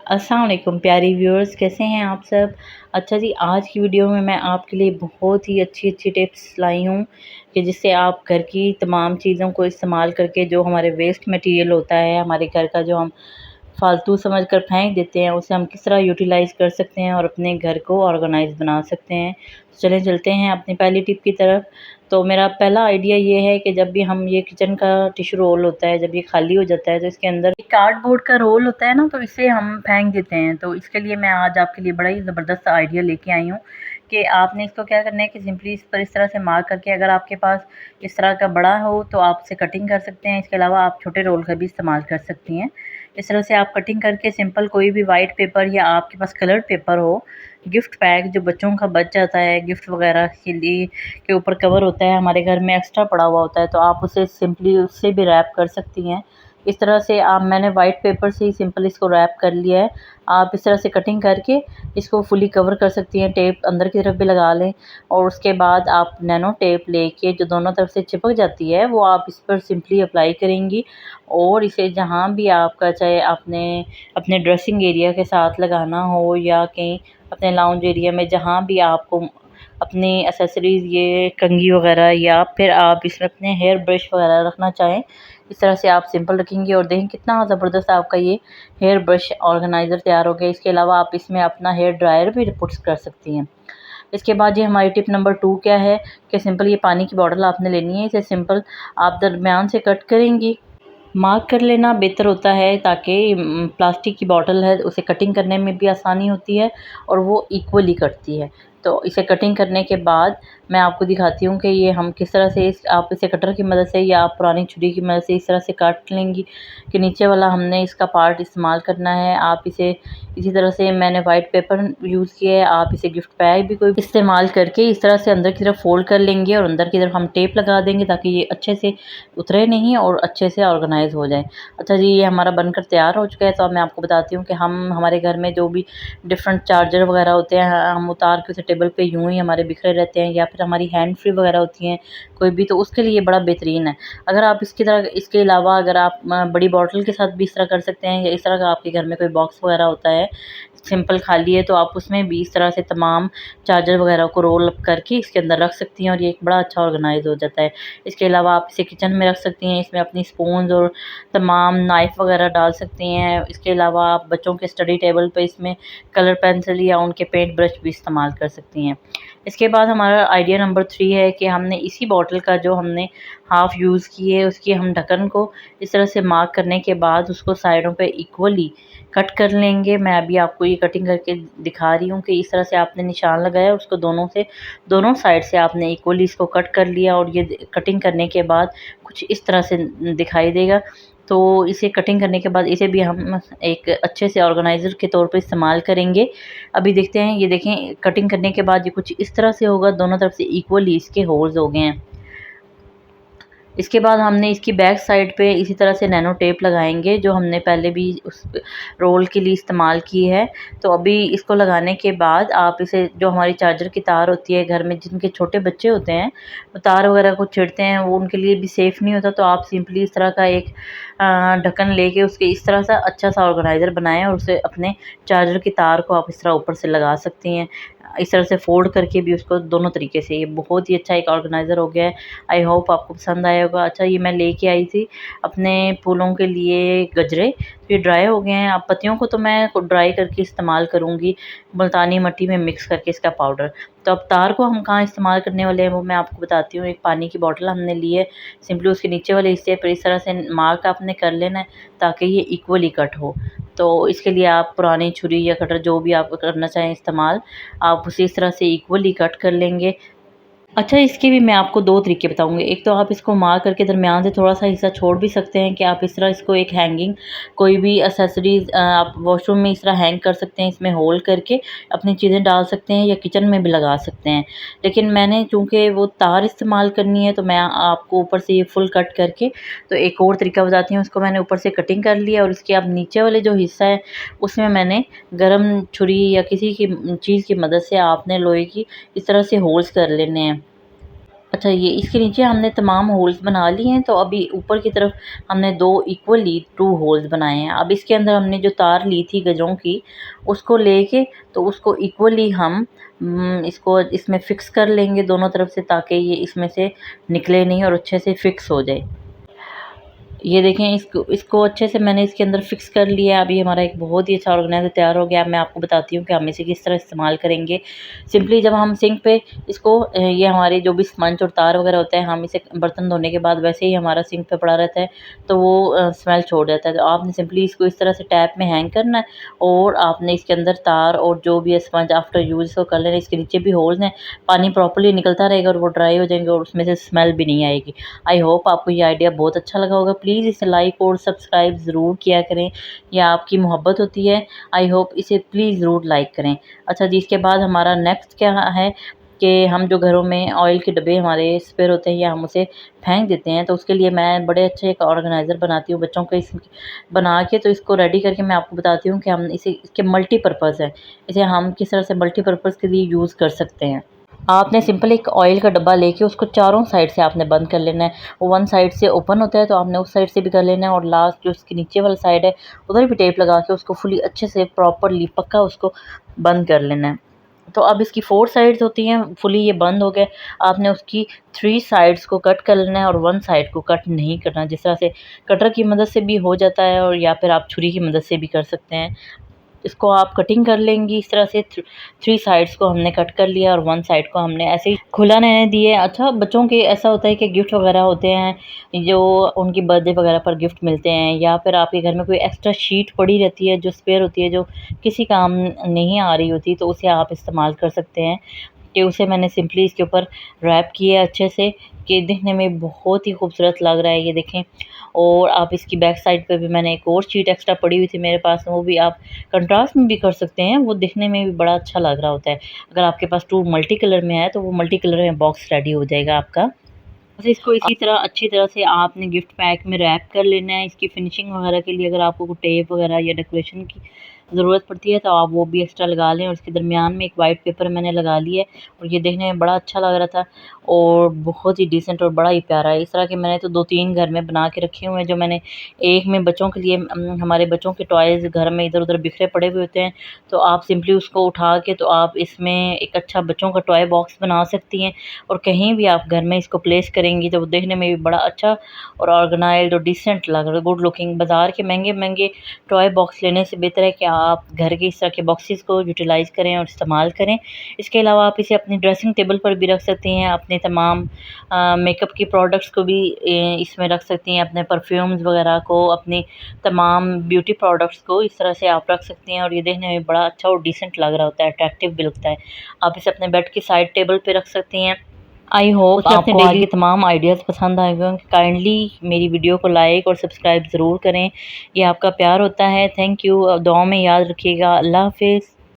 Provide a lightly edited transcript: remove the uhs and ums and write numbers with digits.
अस्सलाम वालेकुम प्यारे व्यूअर्स, कैसे हैं आप सब। अच्छा जी, आज की वीडियो में मैं आपके लिए बहुत ही अच्छी अच्छी टिप्स लाई हूँ कि जिससे आप घर की तमाम चीज़ों को इस्तेमाल करके जो हमारे वेस्ट मटेरियल होता है, हमारे घर का जो हम फालतू समझकर फेंक देते हैं, उसे हम किस तरह यूटिलाइज़ कर सकते हैं और अपने घर को ऑर्गेनाइज़ बना सकते हैं। तो चलें चलते हैं अपनी पहली टिप की तरफ। तो मेरा पहला आइडिया ये है कि जब भी हम ये किचन का टिश्यू रोल होता है, जब ये खाली हो जाता है तो इसके अंदर कार्डबोर्ड का रोल होता है ना, तो इसे हम फेंक देते हैं। तो इसके लिए मैं आज आपके लिए बड़ा ही ज़बरदस्त आइडिया लेके आई हूँ कि आपने इसको क्या करना है कि सिंपली इस पर इस तरह से मार्क करके, अगर आपके पास इस तरह का बड़ा हो तो आप इसे कटिंग कर सकते हैं। इसके अलावा आप छोटे रोल का भी इस्तेमाल कर सकती हैं। इस तरह से आप कटिंग करके सिंपल कोई भी वाइट पेपर या आपके पास कलर्ड पेपर हो, गिफ्ट पैक जो बच्चों का बच जाता है गिफ्ट वगैरह के लिए, के ऊपर कवर होता है, हमारे घर में एक्स्ट्रा पड़ा हुआ होता है, तो आप उसे सिंपली उससे भी रैप कर सकती हैं। इस तरह से मैंने वाइट पेपर से ही सिंपल इसको रैप कर लिया है। आप इस तरह से कटिंग करके इसको फुली कवर कर सकती हैं। टेप अंदर की तरफ भी लगा लें और उसके बाद आप नैनो टेप लेके जो दोनों तरफ से चिपक जाती है वो आप इस पर सिंपली अप्लाई करेंगी और इसे जहाँ भी आपका, चाहे आपने अपने ड्रेसिंग एरिया के साथ लगाना हो या कहीं अपने लाउंज एरिया में, जहाँ भी आपको अपनी एसेसरीज़, ये कंघी वगैरह, या फिर आप इसमें अपने हेयर ब्रश वगैरह रखना चाहें, इस तरह से आप सिंपल रखेंगे और देखें कितना ज़बरदस्त आपका ये हेयर ब्रश ऑर्गेनाइज़र तैयार हो गया। इसके अलावा आप इसमें अपना हेयर ड्रायर भी पुट कर सकती हैं। इसके बाद ये हमारी टिप नंबर 2 क्या है कि सिंपल ये पानी की बॉटल आपने लेनी है। इसे सिंपल आप दरमियान से कट करेंगी। मार्क कर लेना बेहतर होता है ताकि प्लास्टिक की बॉटल है उसे कटिंग करने में भी आसानी होती है और वो इक्वली कटती है। तो इसे कटिंग करने के बाद मैं आपको दिखाती हूँ कि ये हम किस तरह से आप इसे कटर की मदद से या आप पुरानी छुरी की मदद से इस तरह से काट लेंगी कि नीचे वाला हमने इसका पार्ट इस्तेमाल करना है। आप इसे इसी तरह से, मैंने वाइट पेपर यूज़ किया है, आप इसे गिफ्ट पैक भी कोई इस्तेमाल करके इस तरह से अंदर की तरफ फोल्ड कर लेंगे और अंदर की तरफ हम टेप लगा देंगे ताकि ये अच्छे से उतरे नहीं और अच्छे से ऑर्गेनाइज हो जाए। अच्छा जी, ये हमारा बनकर तैयार हो चुका है। तो अब मैं आपको बताती हूँ कि हम हमारे घर में जो भी डिफरेंट चार्जर वगैरह होते हैं, हम उतार के उसे टेबल पे यूँ ही हमारे बिखरे रहते हैं, या फिर हमारी हैंड फ्री वगैरह होती हैं कोई भी, तो उसके लिए बड़ा बेहतरीन है। अगर आप इसकी तरह, इसके अलावा अगर आप बड़ी बॉटल के साथ भी इस तरह कर सकते हैं, या इस तरह का आपके घर में कोई बॉक्स वगैरह होता है सिंपल खाली है, तो आप उसमें भी इस तरह से तमाम चार्जर वगैरह को रोल अप करके इसके अंदर रख सकती हैं और ये एक बड़ा अच्छा ऑर्गेनाइज हो जाता है। इसके अलावा आप इसे किचन में रख सकती हैं, इसमें अपनी स्पून्स और तमाम नाइफ़ वगैरह डाल सकती हैं। इसके अलावा आप बच्चों के स्टडी टेबल पे इसमें कलर पेंसिल या उनके पेंट ब्रश भी इस्तेमाल कर सकती हैं। इसके बाद हमारा आइडिया नंबर 3 है कि हमने इसी बॉटल का जो हमने हाफ़ यूज़ की है उसकी हम ढक्कन को इस तरह से मार्क करने के बाद उसको साइडों पे इक्वली कट कर लेंगे। मैं अभी आपको ये कटिंग करके दिखा रही हूँ कि इस तरह से आपने निशान लगाया, उसको दोनों साइड से आपने इक्वली इसको कट कर लिया और ये कटिंग करने के बाद कुछ इस तरह से दिखाई देगा। तो इसे कटिंग करने के बाद इसे भी हम एक अच्छे से ऑर्गेनाइज़र के तौर पे इस्तेमाल करेंगे। अभी देखते हैं, ये देखें कटिंग करने के बाद ये कुछ इस तरह से होगा, दोनों तरफ से इक्वली इसके होल्स हो गए हैं। इसके बाद हमने इसकी बैक साइड पे इसी तरह से नैनो टेप लगाएंगे जो हमने पहले भी उस रोल के लिए इस्तेमाल की है। तो अभी इसको लगाने के बाद आप इसे, जो हमारी चार्जर की तार होती है, घर में जिनके छोटे बच्चे होते हैं वो तार वगैरह को छेड़ते हैं, वो उनके लिए भी सेफ़ नहीं होता, तो आप सिंपली इस तरह का एक ढक्कन लेके उसके इस तरह सा अच्छा सा ऑर्गेनाइज़र बनाएं और उसे अपने चार्जर की तार को आप इस तरह ऊपर से लगा सकती हैं। इस तरह से फ़ोल्ड करके भी उसको दोनों तरीके से, ये बहुत ही अच्छा एक ऑर्गेनाइज़र हो गया है। आई होप आपको पसंद आया होगा। अच्छा, ये मैं लेके आई थी अपने फूलों के लिए गजरे, ये ड्राई हो गए हैं। अब पत्तियों को तो मैं ड्राई करके इस्तेमाल करूँगी, मुल्तानी मिट्टी में मिक्स करके इसका पाउडर। तो अब तार को हम कहाँ इस्तेमाल करने वाले हैं वो मैं आपको बताती हूँ। एक पानी की बॉटल हमने ली है, सिंपली उसके नीचे वाले हिस्से पर इस तरह से मार्क आपने कर लेना है ताकि ये इक्वली कट हो। तो इसके लिए आप पुरानी छुरी या कटर जो भी आप करना चाहें इस्तेमाल, आप उसे इस तरह से इक्वली कट कर लेंगे। अच्छा, इसके भी मैं आपको 2 तरीके बताऊँगी। एक तो आप इसको मार्क करके दरमियान से थोड़ा-सा हिस्सा छोड़ भी सकते हैं कि आप इस तरह इसको एक हैंगिंग, कोई भी एक्सेसरीज़ आप वॉशरूम में इस तरह हैंग कर सकते हैं, इसमें होल करके अपनी चीज़ें डाल सकते हैं या किचन में भी लगा सकते हैं। लेकिन मैंने चूँकि वो तार इस्तेमाल करनी है तो मैं आपको ऊपर से ये फुल कट करके, तो एक और तरीका बताती हूँ। उसको मैंने ऊपर से कटिंग कर लिया और इसके अब नीचे वाले जो हिस्सा है उसमें मैंने गरम छुरी या किसी की चीज़ की मदद से आपने लोहे की इस तरह से होल्स कर लेने हैं। अच्छा, ये इसके नीचे हमने तमाम होल्स बना लिए हैं, तो अभी ऊपर की तरफ हमने 2 इक्वली 2 होल्स बनाए हैं। अब इसके अंदर हमने जो तार ली थी गजरों की, उसको लेके तो उसको इक्वली हम इसको इसमें फ़िक्स कर लेंगे दोनों तरफ से, ताकि ये इसमें से निकले नहीं और अच्छे से फ़िक्स हो जाए। ये देखें, इसको इसको अच्छे से मैंने इसके अंदर फ़िक्स कर लिया है। अभी हमारा एक बहुत ही अच्छा ऑर्गेनाइज़र तैयार हो गया। अब मैं आपको बताती हूँ कि हम इसे किस तरह इस्तेमाल करेंगे। सिंपली जब हम सिंक पे इसको ये हमारे जो भी स्पंज और तार वगैरह होते हैं, हम इसे बर्तन धोने के बाद वैसे ही हमारा सिंक पे पड़ा रहता है, तो वो स्मेल छोड़ जाता है। तो आपने सिंपली इसको इस तरह से टैप में हैंग करना है और आपने इसके अंदर तार और जो भी है स्पंज आफ्टर यूज़ इसको कर लेना है। इसके नीचे भी होल्स हैं, पानी प्रॉपर्ली निकलता रहेगा और वो ड्राई हो जाएंगे और उसमें से स्मेल भी नहीं आएगी। आई होप आपको ये आइडिया बहुत अच्छा लगा होगा। प्लीज़ इसे लाइक और सब्सक्राइब ज़रूर किया करें, ये आपकी मोहब्बत होती है। आई होप इसे प्लीज़ ज़रूर लाइक करें। अच्छा जी, इसके बाद हमारा नेक्स्ट क्या है कि हम जो घरों में ऑयल के डब्बे हमारे स्पेयर होते हैं या हम उसे फेंक देते हैं, तो उसके लिए मैं बड़े अच्छे एक ऑर्गेनाइज़र बनाती हूँ बच्चों के, इस बना के तो इसको रेडी करके मैं आपको बताती हूँ कि हम इसे इसके मल्टीपर्पज़ है, इसे हम किस तरह से मल्टीपर्पज़ के लिए यूज़ कर सकते हैं। आपने सिंपल एक ऑयल का डब्बा लेके उसको चारों साइड से आपने बंद कर लेना है। वो वन साइड से ओपन होता है तो आपने उस साइड से भी कर लेना है, और लास्ट जो उसके नीचे वाला साइड है उधर भी टेप लगा के उसको फुली अच्छे से प्रॉपरली पक्का उसको बंद कर लेना है। तो अब इसकी 4 साइड्स होती हैं, फुली ये बंद हो गए। आपने उसकी 3 साइड्स को कट कर लेना है और 1 साइड को कट नहीं करना। जिस तरह से कटर की मदद से भी हो जाता है और या फिर आप छुरी की मदद से भी कर सकते हैं। इसको आप कटिंग कर लेंगी इस तरह से। 3 साइड्स को हमने कट कर लिया और 1 साइड को हमने ऐसे ही खुला रहने दिए। अच्छा, बच्चों के ऐसा होता है कि गिफ्ट वगैरह होते हैं जो उनकी बर्थडे वगैरह पर गिफ्ट मिलते हैं, या फिर आपके घर में कोई एक्स्ट्रा शीट पड़ी रहती है जो स्पेयर होती है, जो किसी काम नहीं आ रही होती, तो उसे आप इस्तेमाल कर सकते हैं। कि उसे मैंने सिंपली इसके ऊपर रैप किया अच्छे से, कि दिखने में बहुत ही खूबसूरत लग रहा है, ये देखें। और आप इसकी बैक साइड पे भी मैंने एक और शीट एक्स्ट्रा पड़ी हुई थी मेरे पास, वो भी आप कंट्रास्ट में भी कर सकते हैं, वो दिखने में भी बड़ा अच्छा लग रहा होता है। अगर आपके पास 2 मल्टी कलर में है तो वो मल्टी कलर में बॉक्स रेडी हो जाएगा आपका। बस इसको इसी तरह अच्छी तरह से आपने गिफ्ट पैक में रैप कर लेना है। इसकी फिनिशिंग वगैरह के लिए अगर आपको कोई टेप वगैरह या डेकोरेशन की ज़रूरत पड़ती है तो आप वो भी एक्स्ट्रा लगा लें। और इसके दरमियान में एक वाइट पेपर मैंने लगा लिया है और ये देखने में बड़ा अच्छा लग रहा था और बहुत ही डिसेंट और बड़ा ही प्यारा है। इस तरह के मैंने तो 2-3 घर में बना के रखे हुए हैं, जो मैंने एक में बच्चों के लिए हमारे बच्चों के टॉयज़ घर में इधर-उधर बिखरे पड़े हुए होते हैं, तो आप सिंपली उसको उठा के तो आप इसमें एक अच्छा बच्चों का टॉय बॉक्स बना सकती हैं। और कहीं भी आप घर में इसको प्लेस करेंगी तो वो देखने में भी बड़ा अच्छा और ऑर्गेनाइज्ड और डिसेंट लग रहा है, गुड लुकिंग। बाज़ार के महंगे-महंगे टॉय बॉक्स लेने से बेहतर है कि आप घर के इस तरह के बॉक्सेस को यूटिलाइज़ करें और इस्तेमाल करें। इसके अलावा आप इसे अपनी ड्रेसिंग टेबल पर भी रख सकती हैं, अपने तमाम मेकअप की प्रोडक्ट्स को भी इसमें रख सकती हैं, अपने परफ्यूम्स वगैरह को, अपनी तमाम ब्यूटी प्रोडक्ट्स को इस तरह से आप रख सकती हैं और ये देखने में बड़ा अच्छा और डिसेंट लग रहा होता है, अट्रैक्टिव भी लगता है। आप इसे अपने बेड की साइड टेबल पे रख सकती हैं। आई होप आपको आज के तमाम आइडियाज़ पसंद आए हों। काइंडली मेरी वीडियो को लाइक और सब्सक्राइब ज़रूर करें, ये आपका प्यार होता है। Thank you. दुआओं में याद रखिएगा। अल्लाह हाफ़िज़।